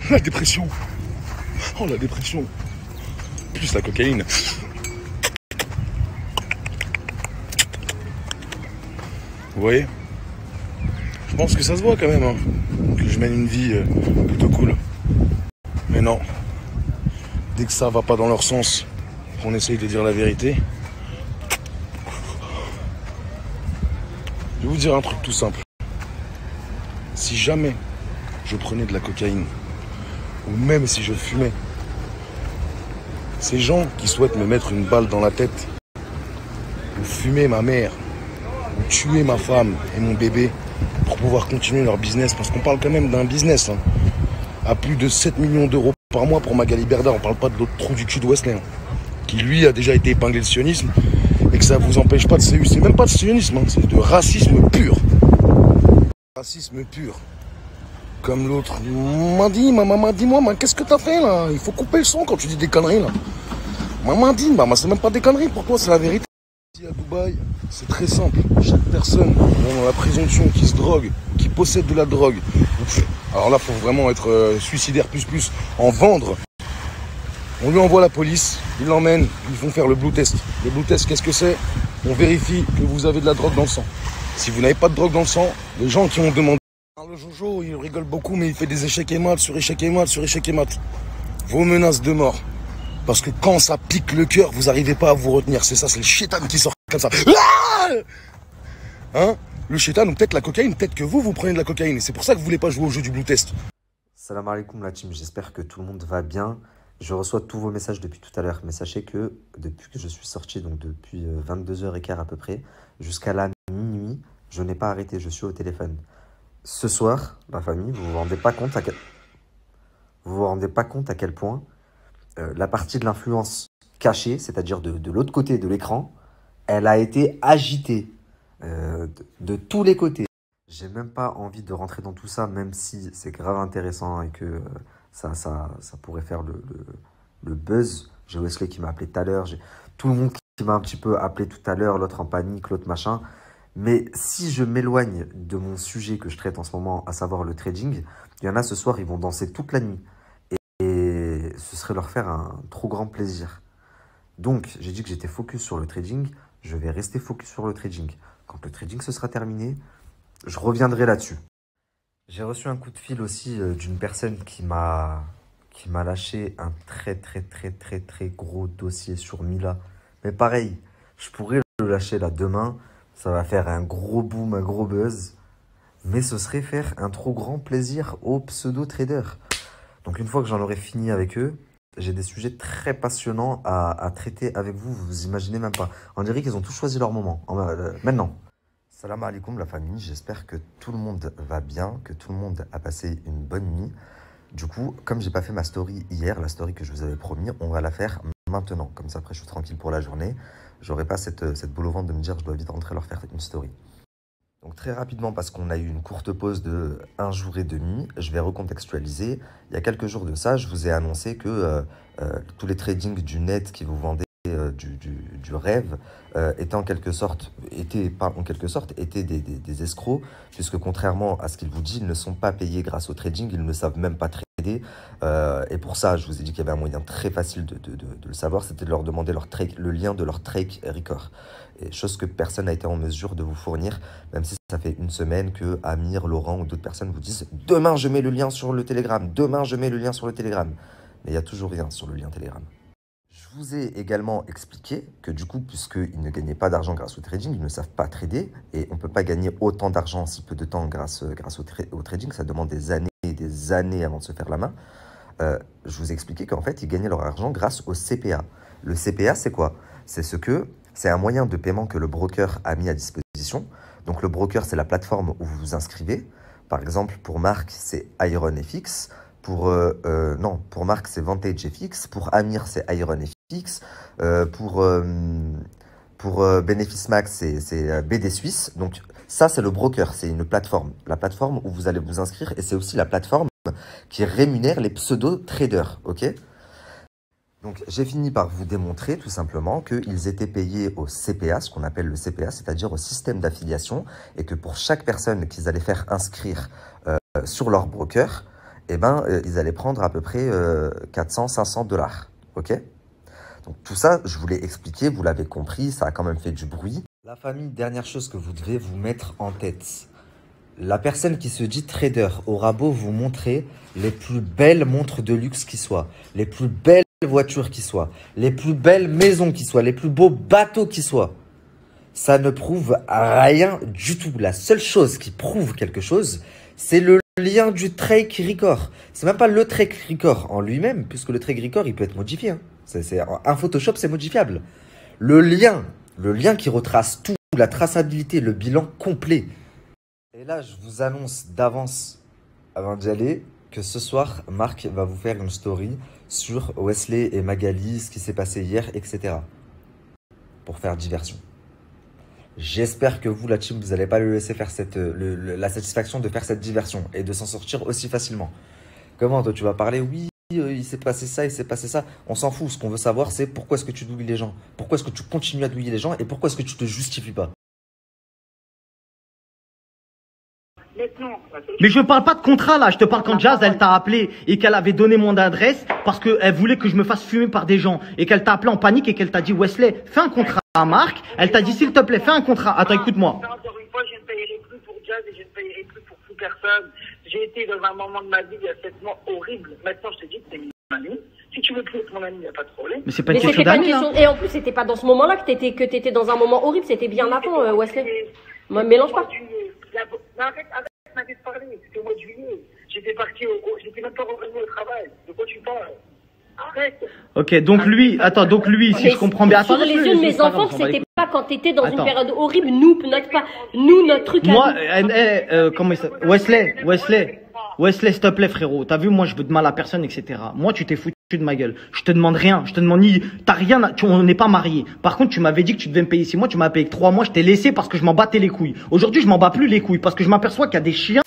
La dépression. Oh, la dépression. Plus la cocaïne. Vous voyez? Je pense que ça se voit quand même, hein, que je mène une vie plutôt cool. Mais non. Dès que ça va pas dans leur sens, qu'on essaye de dire la vérité. Je vais vous dire un truc tout simple. Si jamais je prenais de la cocaïne, ou même si je fumais, ces gens qui souhaitent me mettre une balle dans la tête, ou fumer ma mère, ou tuer ma femme et mon bébé pour pouvoir continuer leur business, parce qu'on parle quand même d'un business, hein, à plus de 7 millions d'euros par mois pour Magali Berda, on parle pas de l'autre trou du cul de Wesley, hein, qui lui a déjà été épinglé de sionisme, et que ça vous empêche pas de sionisme, c'est même pas de sionisme, hein, c'est de racisme pur. Racisme pur. Comme l'autre m'a dit, ma maman dit, moi, qu'est-ce que t'as fait là? Il faut couper le son quand tu dis des conneries là. Maman dit, bah, c'est même pas des conneries, pour toi c'est la vérité. Ici à Dubaï, c'est très simple. Chaque personne dans la présomption qui se drogue, qui possède de la drogue, alors là, faut vraiment être suicidaire plus, en vendre. On lui envoie la police, ils l'emmènent, ils vont faire le blue test. Le blue test, qu'est-ce que c'est? On vérifie que vous avez de la drogue dans le sang. Si vous n'avez pas de drogue dans le sang, les gens qui ont demandé... Le Jojo, il rigole beaucoup, mais il fait des échecs et mat sur échecs et mat sur échecs et mat. Vos menaces de mort. Parce que quand ça pique le cœur, vous n'arrivez pas à vous retenir. C'est ça, c'est le chétan qui sort comme ça. Ah, hein? Le chétan, ou peut-être la cocaïne, peut-être que vous prenez de la cocaïne. Et c'est pour ça que vous voulez pas jouer au jeu du blue test. Salam alaikum la team, j'espère que tout le monde va bien. Je reçois tous vos messages depuis tout à l'heure, mais sachez que depuis que je suis sorti, donc depuis 22h15 à peu près, jusqu'à la minuit, je n'ai pas arrêté, je suis au téléphone. Ce soir, la famille, vous vous rendez pas compte à quel point la partie de l'influence cachée, c'est-à-dire de l'autre côté de l'écran, elle a été agitée de tous les côtés. J'ai même pas envie de rentrer dans tout ça, même si c'est grave intéressant et que ça pourrait faire le buzz. J'ai Wesley qui m'a appelé tout à l'heure, j'ai tout le monde qui m'a un petit peu appelé tout à l'heure, l'autre en panique, l'autre machin. Mais si je m'éloigne de mon sujet que je traite en ce moment, à savoir le trading, il y en a ce soir, ils vont danser toute la nuit. Et ce serait leur faire un trop grand plaisir. Donc, j'ai dit que j'étais focus sur le trading. Je vais rester focus sur le trading. Quand le trading se sera terminé, je reviendrai là-dessus. J'ai reçu un coup de fil aussi d'une personne qui m'a lâché un très gros dossier sur Mila. Mais pareil, je pourrais le lâcher là demain. Ça va faire un gros boom, un gros buzz. Mais ce serait faire un trop grand plaisir aux pseudo-traders. Donc une fois que j'en aurai fini avec eux, j'ai des sujets très passionnants à traiter avec vous. Vous imaginez même pas. On dirait qu'ils ont tous choisi leur moment. Maintenant. Salam alaikum la famille. J'espère que tout le monde va bien, que tout le monde a passé une bonne nuit. Du coup, comme j'ai pas fait ma story hier, la story que je vous avais promis, on va la faire maintenant. Comme ça, après, je suis tranquille pour la journée. J'aurai pas cette boule au ventre de me dire je dois vite rentrer leur faire une story. Donc très rapidement, parce qu'on a eu une courte pause de 1 jour et demi, je vais recontextualiser. Il y a quelques jours de ça, je vous ai annoncé que tous les tradings du net qui vous vendaient du rêve étaient des escrocs, puisque contrairement à ce qu'ils vous disent, ils ne sont pas payés grâce au trading, ils ne savent même pas trader. Et pour ça, je vous ai dit qu'il y avait un moyen très facile de le savoir, c'était de leur demander le lien de leur trade record. Et chose que personne n'a été en mesure de vous fournir, même si ça fait une semaine que Amir, Laurent ou d'autres personnes vous disent « Demain, je mets le lien sur le Telegram. Demain, je mets le lien sur le Telegram. » Mais il n'y a toujours rien sur le lien Telegram. Je vous ai également expliqué que du coup, puisqu'ils ne gagnaient pas d'argent grâce au trading, ils ne savent pas trader et on ne peut pas gagner autant d'argent en si peu de temps grâce au trading. Ça demande des années et des années avant de se faire la main. Je vous ai expliqué qu'en fait, ils gagnaient leur argent grâce au CPA. Le CPA, c'est quoi? C'est un moyen de paiement que le broker a mis à disposition. Donc, le broker, c'est la plateforme où vous vous inscrivez. Par exemple, pour Marc, c'est IronFX. Pour Marc, c'est VantageFX. Pour Amir, c'est IronFX. Pour Bénéfice Max, c'est BD Suisse. Donc, ça, c'est le broker. C'est une plateforme. La plateforme où vous allez vous inscrire. Et c'est aussi la plateforme qui rémunère les pseudo-traders. OK ? Donc, j'ai fini par vous démontrer tout simplement qu'ils étaient payés au CPA, ce qu'on appelle le CPA, c'est-à-dire au système d'affiliation, et que pour chaque personne qu'ils allaient faire inscrire sur leur broker, eh ben, ils allaient prendre à peu près 400-500 $. Ok? Donc tout ça, je vous l'ai expliqué, vous l'avez compris, ça a quand même fait du bruit. La famille, dernière chose que vous devez vous mettre en tête. La personne qui se dit trader aura beau vous montrer les plus belles montres de luxe qui soient, les plus belles voitures qui soient, les plus belles maisons qui soient, les plus beaux bateaux qui soient. Ça ne prouve rien du tout. La seule chose qui prouve quelque chose, c'est le lien du trade record. C'est même pas le trade record en lui-même, puisque le trade record, il peut être modifié. Hein. Un Photoshop, c'est modifiable. Le lien qui retrace tout, la traçabilité, le bilan complet. Et là, je vous annonce d'avance, avant d'y aller, que ce soir, Marc va vous faire une story sur Wesley et Magali, ce qui s'est passé hier, etc. Pour faire diversion. J'espère que vous, la team, vous n'allez pas lui laisser faire la satisfaction de faire cette diversion et de s'en sortir aussi facilement. Comment, toi, tu vas parler? Oui, il s'est passé ça, il s'est passé ça. On s'en fout. Ce qu'on veut savoir, c'est pourquoi est-ce que tu douilles les gens? Pourquoi est-ce que tu continues à douiller les gens? Et pourquoi est-ce que tu te justifies pas? Mais je parle pas de contrat là, je te parle quand Jazz elle t'a appelé et qu'elle avait donné mon adresse parce qu'elle voulait que je me fasse fumer par des gens et qu'elle t'a appelé en panique et qu'elle t'a dit Wesley, fais un contrat à Marc. Elle t'a dit s'il te plaît, fais un contrat. Attends, écoute-moi. Encore une fois, je ne payerai plus pour Jazz et je ne payerai plus pour toute personne. J'ai été dans un moment de ma vie il y a 7 mois horrible. Maintenant, je te dis que c'est mon ami. Si tu veux plus être mon ami, il n'y a pas de problème. Mais c'est pas une question d'amis. Et en plus, c'était pas dans ce moment-là que t'étais dans un moment horrible, c'était bien avant, Wesley. Moi, mélange pas. C'était au mois de juillet. J'étais parti j'étais même pas revenu au travail. De quoi tu parles? Arrête. Ok, donc lui, si je comprends bien. Sur les yeux de mes enfants, c'était pas quand t'étais dans une période horrible. Notre truc. Moi, comment il s'appelle? Wesley, s'il te plaît, frérot. T'as vu, moi, je veux de mal à personne, etc. Moi, tu t'es foutu de ma gueule. Je te demande rien. Je te demande ni. T'as rien. On n'est pas mariés. Par contre, tu m'avais dit que tu devais me payer 6 mois. Tu m'as payé que 3 mois. Je t'ai laissé parce que je m'en battais les couilles. Aujourd'hui, je m'en bats plus les couilles parce que je m'aperçois qu'il y a des chiens.